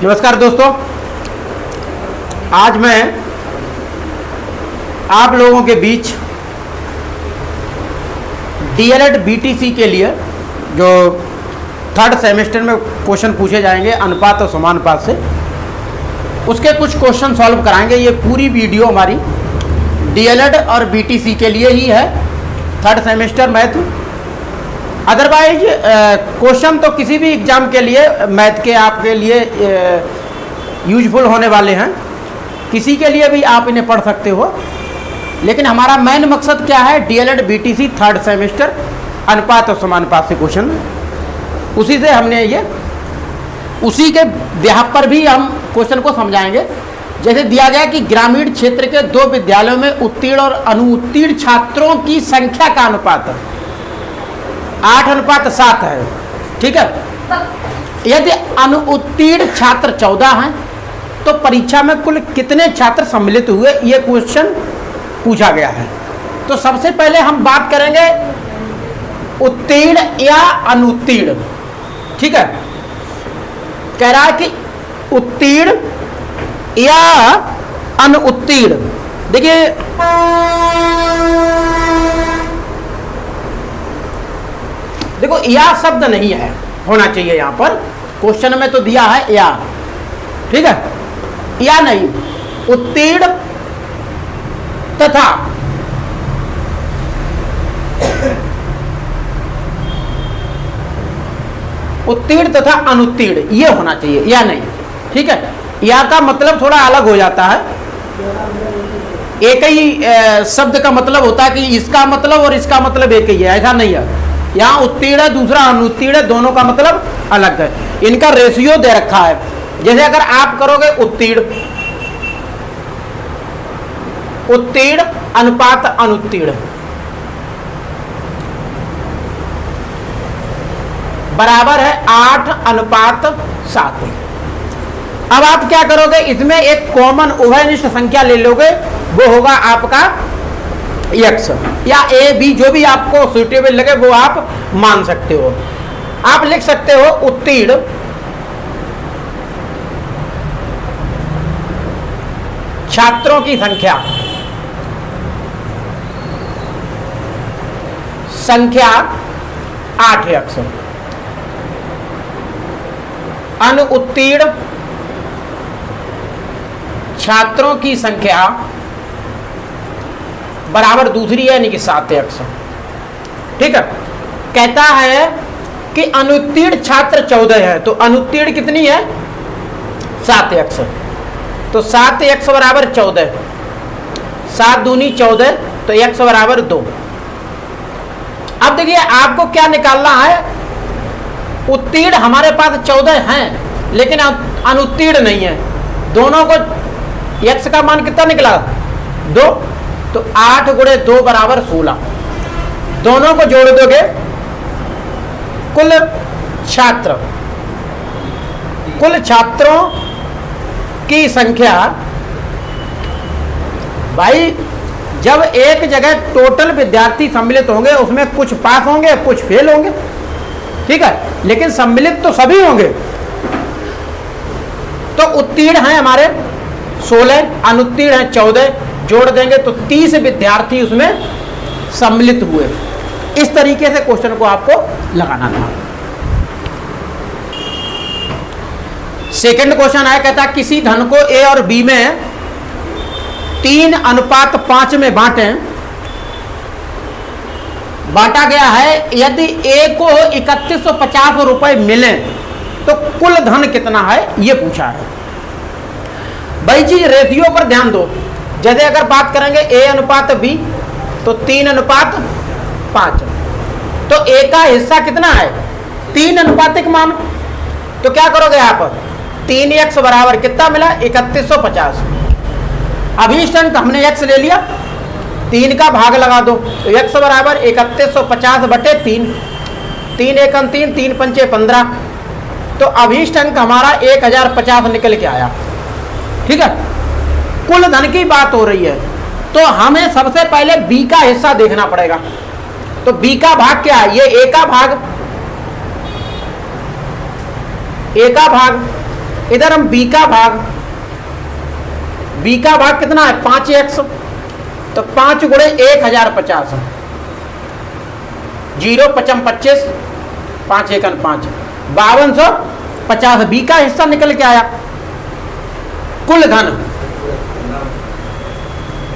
नमस्कार दोस्तों, आज मैं आप लोगों के बीच डीएलएड बीटीसी के लिए जो थर्ड सेमेस्टर में क्वेश्चन पूछे जाएंगे अनुपात और समानुपात से, उसके कुछ क्वेश्चन सॉल्व कराएंगे। ये पूरी वीडियो हमारी डीएलएड और बीटीसी के लिए ही है, third semester math. Otherwise question तो किसी भी एग्ज़ाम के लिए मैथ के आपके लिए यूजफुल होने वाले हैं, किसी के लिए भी आप इन्हें पढ़ सकते हो। लेकिन हमारा मेन मकसद क्या है, डीएलएड बीटीसी थर्ड सेमेस्टर अनुपात और समानुपात से क्वेश्चन, उसी से हमने उसी के ब्याह पर भी हम क्वेश्चन को समझाएंगे। जैसे दिया गया कि ग्रामीण क्षेत्र के 2 विद्यालयों में उत्तीर्ण और अनुत्तीर्ण छात्रों की संख्या का अनुपात 8:7 है, ठीक है। यदि अनुत्तीर्ण छात्र 14 हैं तो परीक्षा में कुल कितने छात्र सम्मिलित हुए, ये क्वेश्चन पूछा गया है। तो सबसे पहले हम बात करेंगे उत्तीर्ण या अनुत्तीर्ण, ठीक है। कह रहा है कि उत्तीर्ण या अनुत्तीर्ण। देखिए देखो, या शब्द नहीं है, होना चाहिए यहाँ पर। क्वेश्चन में तो दिया है या, ठीक है, या नहीं। उत्तीर्ण तथा उत्तीर्ण तथा अनुत्तीर्ण, ये होना चाहिए, या नहीं, ठीक है। या का मतलब थोड़ा अलग हो जाता है। एक ही शब्द का मतलब होता है कि इसका मतलब और इसका मतलब एक ही है, ऐसा नहीं है। यहाँ उत्तीर्ण है, दूसरा अनुत्तीर्ण है, दोनों का मतलब अलग है। इनका रेशियो दे रखा है। जैसे अगर आप करोगे उत्तीर्ण अनुपात अनुत्तीर्ण बराबर है 8:7। अब आप क्या करोगे, इसमें एक कॉमन उभयनिष्ठ संख्या ले लोगे, वो होगा आपका x या a b, जो भी आपको सुटेबल लगे वो आप मान सकते हो। आप लिख सकते हो उत्तीर्ण छात्रों की संख्या 8x, अनुत्तीर्ण छात्रों की संख्या बराबर दूसरी है, यानी कि 7x, ठीक है। कहता है कि अनुत्तीर्ण छात्र 14 है, तो अनुत्तीर्ण कितनी है, 7x। तो 7x बराबर 14, 7 दूनी 14, तो x बराबर 2। अब देखिए आपको क्या निकालना है, उत्तीर्ण हमारे पास 14 हैं लेकिन अनुत्तीर्ण नहीं है। दोनों को x का मान कितना निकला, 2, तो 8 × 2 बराबर 16। दोनों को जोड़ दोगे, कुल छात्रों की संख्या, भाई जब एक जगह टोटल विद्यार्थी सम्मिलित होंगे उसमें कुछ पास होंगे कुछ फेल होंगे, ठीक है, लेकिन सम्मिलित तो सभी होंगे। तो उत्तीर्ण हैं हमारे 16, अनुत्तीर्ण हैं 14, जोड़ देंगे तो 30 विद्यार्थी उसमें सम्मिलित हुए। इस तरीके से क्वेश्चन को आपको लगाना था। सेकंड क्वेश्चन है, कहता किसी धन को ए और बी में 3:5 में बांटा गया है। यदि ए को 3150 रुपए मिले तो कुल धन कितना है, ये पूछा है। भाई जी रेशियो पर ध्यान दो। जैसे अगर बात करेंगे A/B तो 3:5, तो A का हिस्सा कितना है, 3 अनुपातिक मान। तो क्या करोगे आप, 3x बराबर कितना मिला, 3150। अभीष्ट अंक हमने x ले लिया, 3 का भाग लगा दो, तो x बराबर 3150/3, 3 × 3, 3 × 5 = 15। तो अभीष्ट अंक हमारा 1050 निकल के आया, ठीक है। कुल धन की बात हो रही है, तो हमें सबसे पहले b का हिस्सा देखना पड़ेगा। तो b का भाग क्या है, ये a का भाग, ए का भाग, इधर हम बी का भाग, बी का भाग कितना है 5x, तो 5 गुणे 1050, 0 5 25, 5 1 5, 5250 बी का हिस्सा निकल के आया। कुल धन,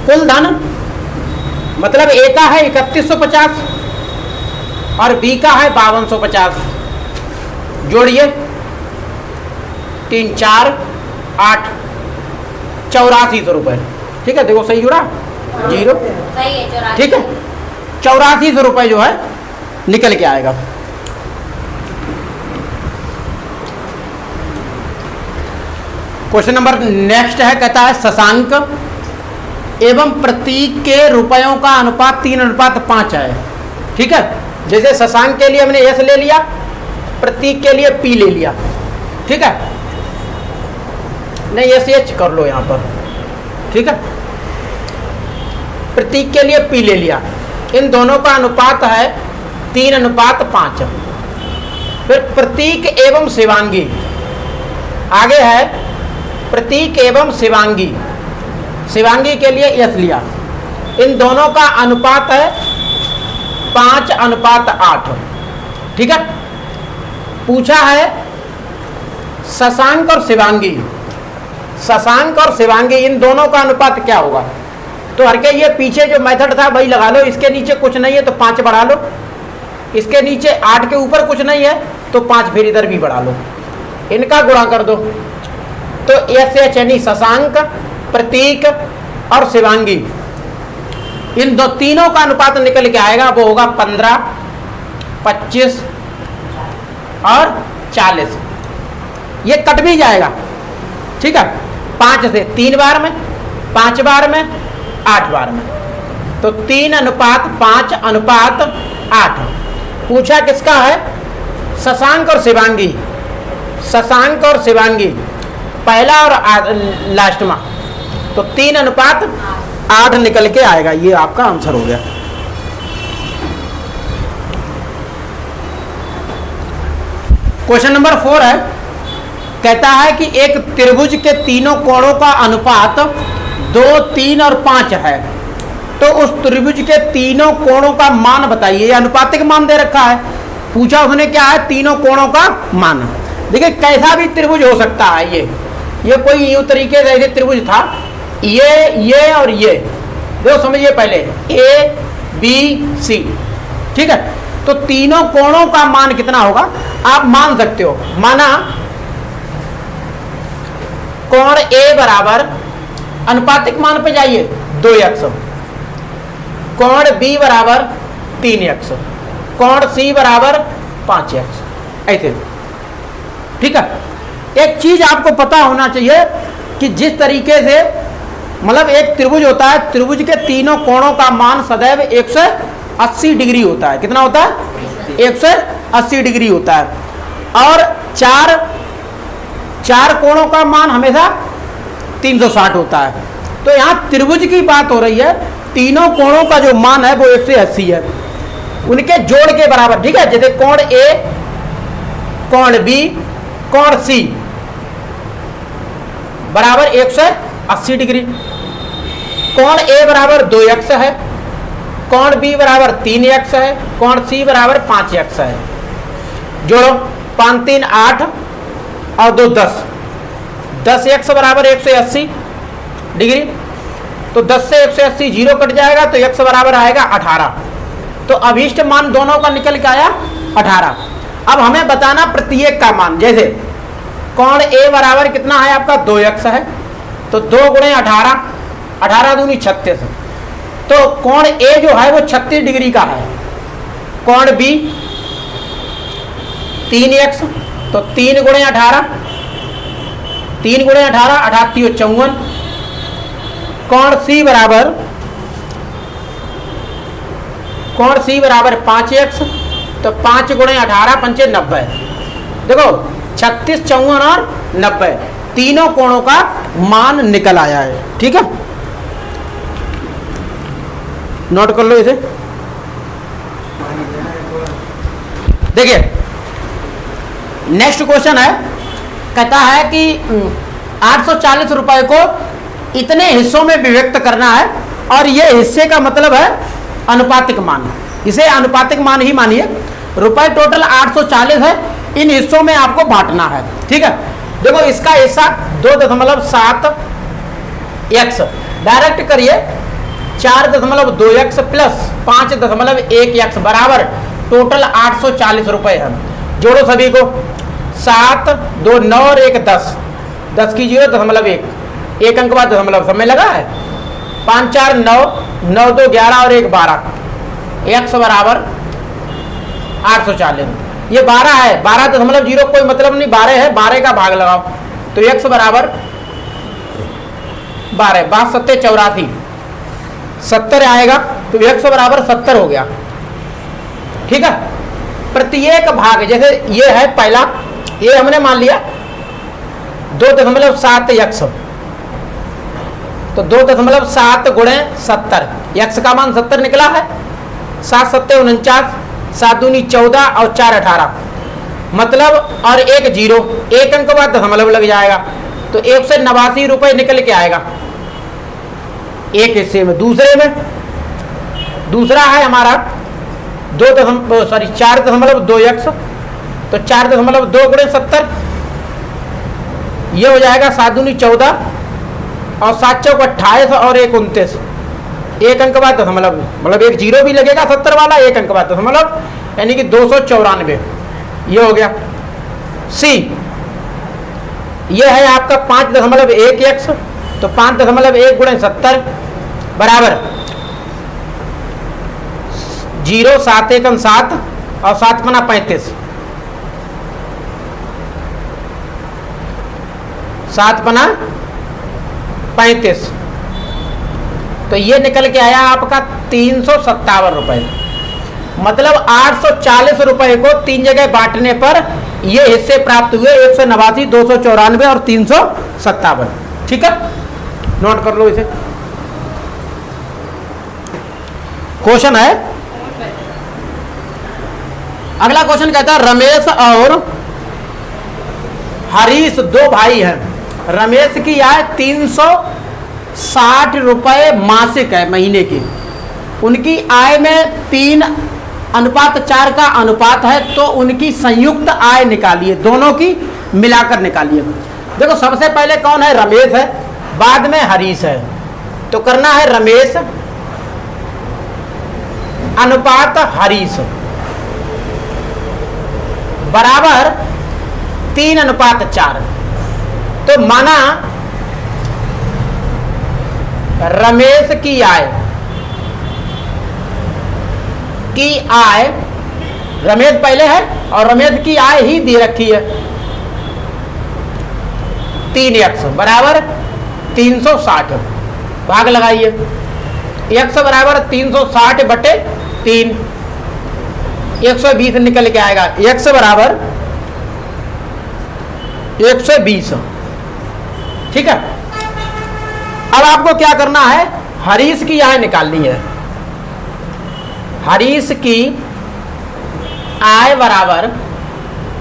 कुल धन मतलब ए का है 3150 और बी का है 5250, जोड़िए 3 4 8, 8400 रुपये। ठीक है, देखो सही जुड़ा, 0 सही है, ठीक है, 8400 रुपये जो है निकल के आएगा। क्वेश्चन नंबर नेक्स्ट है, कहता है शशांक एवं प्रतीक के रुपयों का अनुपात 3:5 है। ठीक है, जैसे शशांक के लिए हमने एस ले लिया, प्रतीक के लिए पी ले लिया। ठीक है, नहीं एस एच कर लो यहां पर। ठीक है, प्रतीक के लिए पी ले लिया, इन दोनों का अनुपात है 3:5। फिर प्रतीक एवं शिवांगी, आगे है प्रतीक एवं शिवांगी, शिवांगी के लिए यस लिया, इन दोनों का अनुपात है 5:8। ठीक है, पूछा है शशांक और शिवांगी, शशांक और शिवांगी इन दोनों का अनुपात क्या होगा। तो हर के ये पीछे जो मेथड था वही लगा लो, इसके नीचे कुछ नहीं है तो 5 बढ़ा लो, इसके नीचे 8 के ऊपर कुछ नहीं है तो 5 फिर इधर भी बढ़ा लो, इनका गुणा कर दो। तो एस एच यानी शशांक, प्रतीक और शिवांगी, इन दो तीनों का अनुपात निकल के आएगा, वो होगा 15, 25 और 40। ये कट भी जाएगा। ठीक है, 5 से 3 बार में, 5 बार में, 8 बार में, तो 3:5:8। पूछा किसका है, शशांक और शिवांगी, शशांक और शिवांगी पहला और लास्ट में, तो 3:8 निकल के आएगा। ये आपका आंसर हो गया। क्वेश्चन नंबर 4 है, कहता है कि एक त्रिभुज के तीनों कोणों का अनुपात 2, 3 और 5 है, तो उस त्रिभुज के तीनों कोणों का मान बताइए। ये अनुपातिक मान दे रखा है, पूछा उसने क्या है, तीनों कोणों का मान। देखिए कैसा भी त्रिभुज हो सकता है, ये कोई यूं तरीके से त्रिभुज था, ये और ये, देखो समझिए पहले ए बी सी। ठीक है, तो तीनों कोणों का मान कितना होगा आप मान सकते हो। माना कोण ए बराबर, अनुपातिक मान पे जाइए 2x, कोण बी बराबर 3x, कोण सी बराबर 5x, ऐसे। ठीक है, एक चीज आपको पता होना चाहिए कि जिस तरीके से मतलब एक त्रिभुज होता है, त्रिभुज के तीनों कोणों का मान सदैव 180 डिग्री होता है। कितना होता है, 180 डिग्री होता है। और चार कोणों का मान हमेशा 360 होता है। तो यहाँ त्रिभुज की बात हो रही है, तीनों कोणों का जो मान है वो 180 है, उनके जोड़ के बराबर। ठीक है, जैसे कोण ए, कोण बी, कोण सी बराबर 180 डिग्री, कोण ए बराबर 2x है, कोण बी बराबर 3x है, कोण सी बराबर 5x है। जोड़ो, 5 3 8 और 2 10, 10x बराबर 180 डिग्री, तो 10 से 180 जीरो कट जाएगा तो x बराबर आएगा 18। तो अभीष्ट मान दोनों का निकल के आया 18। अब हमें बताना प्रत्येक का मान। जैसे कोण ए बराबर कितना है आपका 2x है, तो 2 गुणे 18, 18 दूनी 36, तो कोण ए जो है वो 36 डिग्री का है। कोण बी 3x, तो 3 गुणे 18, 3 गुणे 18, 18 54। कोण सी बराबर 5x, तो 5 गुणे 18 पंचे 90। देखो 36, 54 और 90 तीनों कोणों का मान निकल आया है। ठीक है, नोट कर लो इसे। देखिए नेक्स्ट क्वेश्चन है, कहता है कि 840 रुपए को इतने हिस्सों में विभक्त करना है और ये हिस्से का मतलब है अनुपातिक मान, इसे अनुपातिक मान ही मानिए। रुपए टोटल 840 है, इन हिस्सों में आपको बांटना है। ठीक है, देखो इसका हिस्सा 2.7x, डायरेक्ट करिए 4.2x प्लस 5.1x बराबर टोटल 840 रुपए है। जोड़ो सभी को, 7 2 9 और 1 10, 10 की 0.1, एक अंक बाद दशमलव समय लगा है, 5 4 9, 9 2 11 और 1 12, x बराबर 840। ये 12 है, 12.0 कोई मतलब नहीं, 12 है, 12 का भाग लगाओ तो x बराबर 12, 12 7 84, 70 आएगा तो x बराबर 70 हो गया। ठीक है, प्रत्येक भाग, जैसे ये है पहला, ये हमने मान लिया 2.7x, तो 2.7 गुणे 70, x का मान 70 निकला है, 7 7 49, 7 दूनी 14 और 4 18, मतलब और 1 0, एक अंक बाद दशमलव लग जाएगा तो 189 रुपए निकल के आएगा एक हिस्से में। दूसरे में, दूसरा है हमारा 4.2x, तो 4.2 गुणे 70, ये हो जाएगा 7 दूनी 14 और 7 चौक 28 और 1 29, एक अंक बाद दशमलव, मतलब 1 0 भी लगेगा 70 वाला, एक अंक बाद दशमलव, यानी कि 294, ये हो गया। सी, ये है आपका 5.1x, तो 5.1 गुणे 70 बराबर 0 7 1 7 और 7 पना 35, 7 पना 35, तो ये निकल के आया आपका 357 रुपए। मतलब 840 रुपए को 3 जगह बांटने पर ये हिस्से प्राप्त हुए, 189, 294 और 357। ठीक है, नोट कर लो इसे। क्वेश्चन है, अगला क्वेश्चन कहता है रमेश और हरीश दो भाई हैं। रमेश की आय 360 रुपए मासिक है महीने की, उनकी आय में 3:4 का अनुपात है, तो उनकी संयुक्त आय निकालिए, दोनों की मिलाकर निकालिए। देखो सबसे पहले कौन है, रमेश है, बाद में हरीश है, तो करना है रमेश अनुपात हरीश बराबर 3:4। तो माना रमेश की आय रमेश पहले है और रमेश की आय ही दे रखी है 3x बराबर 360, भाग लगाइए, x बराबर 360 बटे 3, 120 निकल के आएगा, x बराबर 120। ठीक है, अब आपको क्या करना है, हरीश की आय निकालनी है। हरीश की आय बराबर,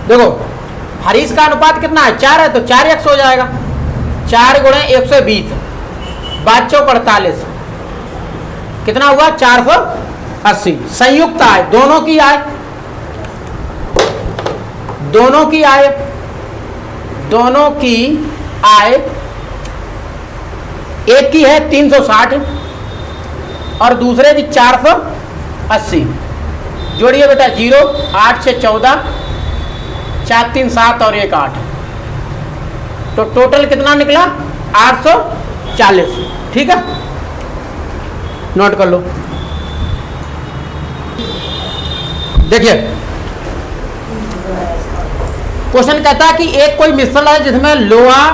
देखो हरीश का अनुपात कितना है, 4 है, तो 4x हो जाएगा, 4 गुणे 120, 5 चौक 48, कितना हुआ 480। संयुक्त आय, दोनों की आय, दोनों की आय, दोनों की आय, एक की है 360 और दूसरे की 480। जोड़िए बेटा 0, 8 से 14, 4 3 7 और 1 8, तो टोटल कितना निकला 840। ठीक है, नोट कर लो। देखिए क्वेश्चन कहता है कि एक कोई मिश्रण है जिसमें लोहा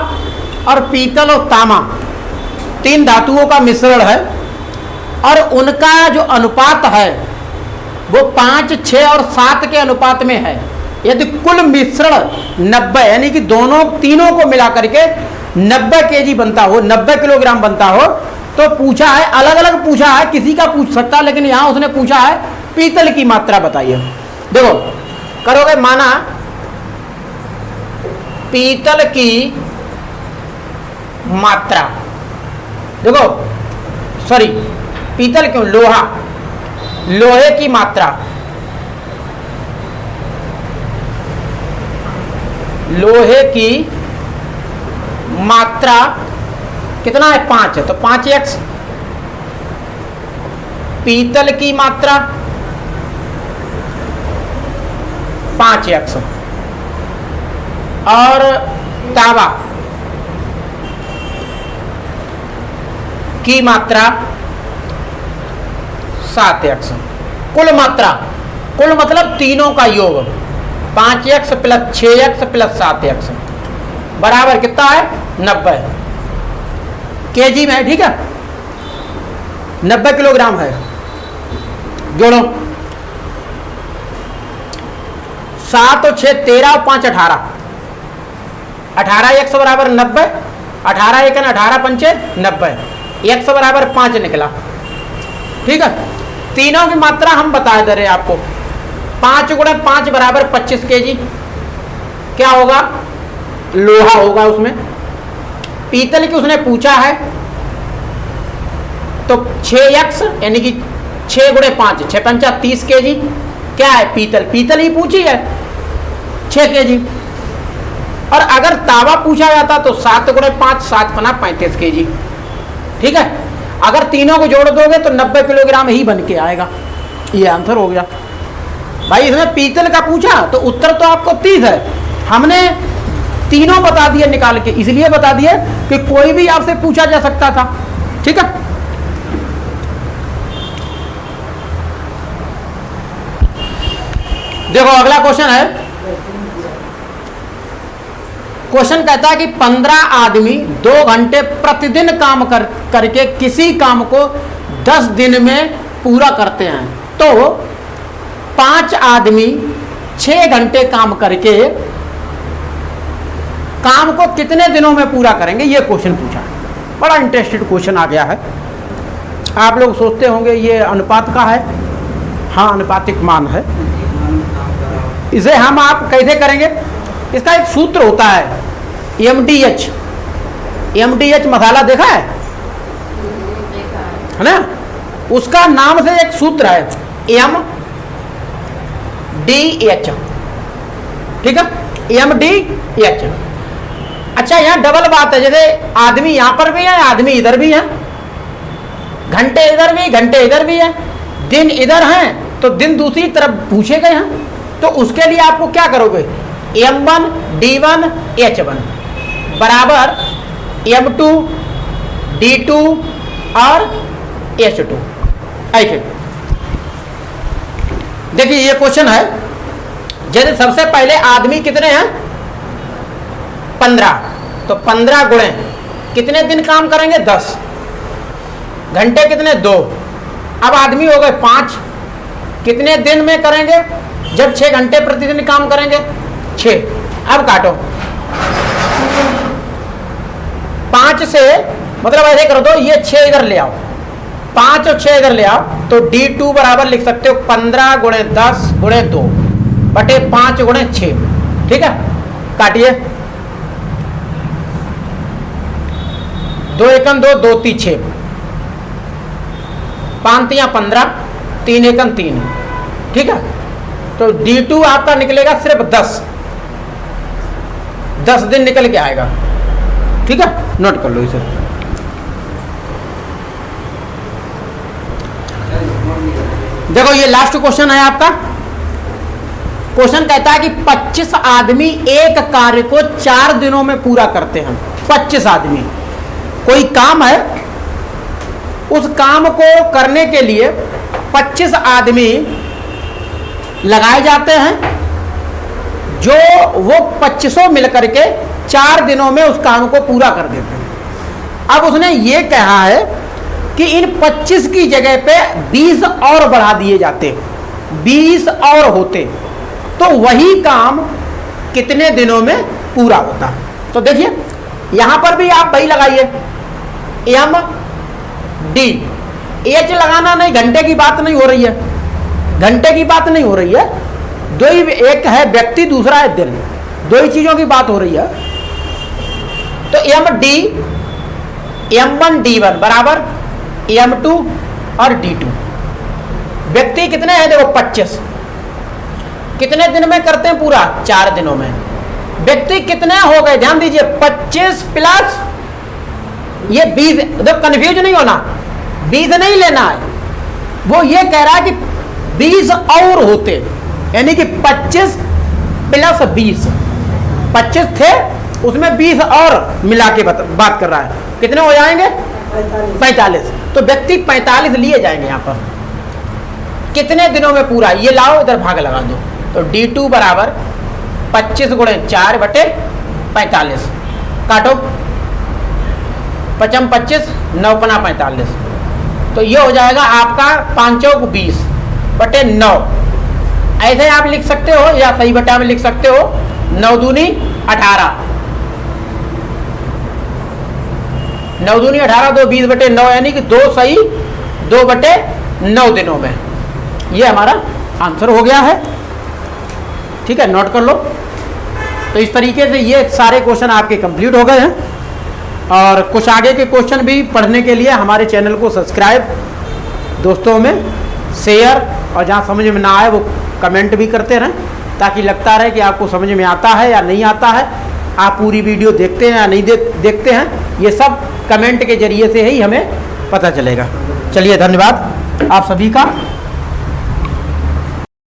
और पीतल और तांबा 3 धातुओं का मिश्रण है और उनका जो अनुपात है वो 5 6 और 7 के अनुपात में है। यदि कुल मिश्रण 90 यानी कि तीनों को मिला करके 90 kg बनता हो, 90 किलोग्राम बनता हो, तो पूछा है, अलग अलग पूछा है, किसी का पूछ सकता, लेकिन यहां उसने पूछा है पीतल की मात्रा बताइए। देखो करोगे, माना पीतल की मात्रा, देखो सॉरी पीतल क्यों, लोहा, लोहे की मात्रा, लोहे की मात्रा कितना है 5 है, तो 5x। पीतल की मात्रा 5x और तांबा की मात्रा 7x। कुल मात्रा, कुल मतलब तीनों का योग 5x plus 6x plus 7x बराबर कितना है 90 केजी में है। ठीक है, 90 किलोग्राम है। जोड़ो 7 और 6 13 और 5 18, 18 x बराबर 90, 18 1 18 पंचे 90, x बराबर 5 निकला। ठीक है, तीनों की मात्रा हम बता दे रहे हैं आपको। 5 गुणा 5 बराबर 25 केजी क्या होगा, लोहा होगा उसमें। पीतल की उसने पूछा है तो 6x यानी कि 6 गुणे 5 6 पंचा 30 केजी क्या है, पीतल, पीतल ही पूछी है 6 केजी। और अगर तांबा पूछा जाता तो 7 गुणे 5 7 पना 35 केजी। ठीक है, अगर तीनों को जोड़ दोगे तो 90 किलोग्राम ही बन के आएगा। ये आंसर हो गया भाई। इसमें पीतल का पूछा तो उत्तर तो आपको 30 है, हमने तीनों बता दिए निकाल के, इसलिए बता दिए कि कोई भी आपसे पूछा जा सकता था। ठीक है, देखो अगला क्वेश्चन है। क्वेश्चन कहता है कि 15 आदमी 2 घंटे प्रतिदिन काम करके किसी काम को 10 दिन में पूरा करते हैं, तो 5 आदमी 6 घंटे काम करके काम को कितने दिनों में पूरा करेंगे, ये क्वेश्चन पूछा। बड़ा इंटरेस्टेड क्वेश्चन आ गया है। आप लोग सोचते होंगे ये अनुपात का है, हाँ अनुपातिक मान है। इसे हम आप कैसे करेंगे, इसका एक सूत्र होता है MDH। MDH मसाला देखा है ना, उसका नाम से एक सूत्र है MDH। ठीक है, MDH। अच्छा यहाँ डबल बात है, जैसे आदमी यहां पर भी है आदमी इधर भी है, घंटे इधर भी घंटे इधर भी है, दिन इधर हैं तो दिन दूसरी तरफ पूछे गए हैं, तो उसके लिए आपको क्या करोगे, M1 D1 H1 बराबर M2 D2 और H2। ऐसे देखिए ये क्वेश्चन है। जैसे सबसे पहले आदमी कितने हैं 15, तो 15 गुणे कितने दिन काम करेंगे 10, घंटे कितने 2, अब आदमी हो गए 5, कितने दिन में करेंगे जब 6 घंटे प्रतिदिन काम करेंगे 6। अब काटो 5 से, मतलब ऐसे कर दो, ये 6 इधर ले आओ, 5 और 6 इधर ले आओ, तो D2 बराबर लिख सकते हो 15 गुणे 10 गुणे 2 बटे 5 गुणे 6। ठीक है, काटिए 2 एकम 2 2 3 6, 5 तियां 15, 3 एकम 3। ठीक है, तो D2 आपका निकलेगा सिर्फ 10 दिन निकल के आएगा। ठीक है, नोट कर लो इसे। देखो ये लास्ट क्वेश्चन है आपका। क्वेश्चन कहता है कि 25 आदमी एक कार्य को 4 दिनों में पूरा करते हैं। 25 आदमी, कोई काम है, उस काम को करने के लिए 25 आदमी लगाए जाते हैं, जो वो 25 मिलकर के 4 दिनों में उस काम को पूरा कर देते हैं। अब उसने ये कहा है कि इन 25 की जगह पे 20 और बढ़ा दिए जाते, 20 और होते तो वही काम कितने दिनों में पूरा होता। तो देखिए यहां पर भी आप वही लगाइए, MD, H लगाना नहीं, घंटे की बात नहीं हो रही है, घंटे की बात नहीं हो रही है। दो ही, एक है व्यक्ति दूसरा है दिन, दो ही चीजों की बात हो रही है। तो M1 D1 बराबर M2 और D2। व्यक्ति कितने हैं देखो 25। कितने दिन में करते हैं पूरा? 4 दिनों में। व्यक्ति कितने हो गए ध्यान दीजिए, 25 प्लस ये 20। देखो कंफ्यूज नहीं होना, 20 नहीं लेना है, वो ये कह रहा है कि 20 और होते, यानी कि 25 प्लस 20। 25 थे उसमें 20 और मिला के बात कर रहा है, कितने हो जाएंगे? 45। तो व्यक्ति 45 लिए जाएंगे यहां पर। कितने दिनों में पूरा? ये लाओ इधर भाग लगा दो। तो D2 बराबर 25 गुणे 4 बटे 45। काटो, 5 25 9 पना 45। तो ये हो जाएगा आपका 5 चौक 20 बटे 9। ऐसे आप लिख सकते हो या सही बटा में लिख सकते हो 9 दूनी 18। 9 दूनी 18, 2 20 बटे 9, यानी कि 2 सही 2 बटे 9 दिनों में। ये हमारा आंसर हो गया है। ठीक है, नोट कर लो। तो इस तरीके से ये सारे क्वेश्चन आपके कंप्लीट हो गए हैं। और कुछ आगे के क्वेश्चन भी पढ़ने के लिए हमारे चैनल को सब्सक्राइब, दोस्तों में शेयर, और जहाँ समझ में ना आए वो कमेंट भी करते रहें, ताकि लगता रहे कि आपको समझ में आता है या नहीं आता है, आप पूरी वीडियो देखते हैं या नहीं देखते हैं। ये सब कमेंट के जरिए से ही हमें पता चलेगा। चलिए, धन्यवाद आप सभी का।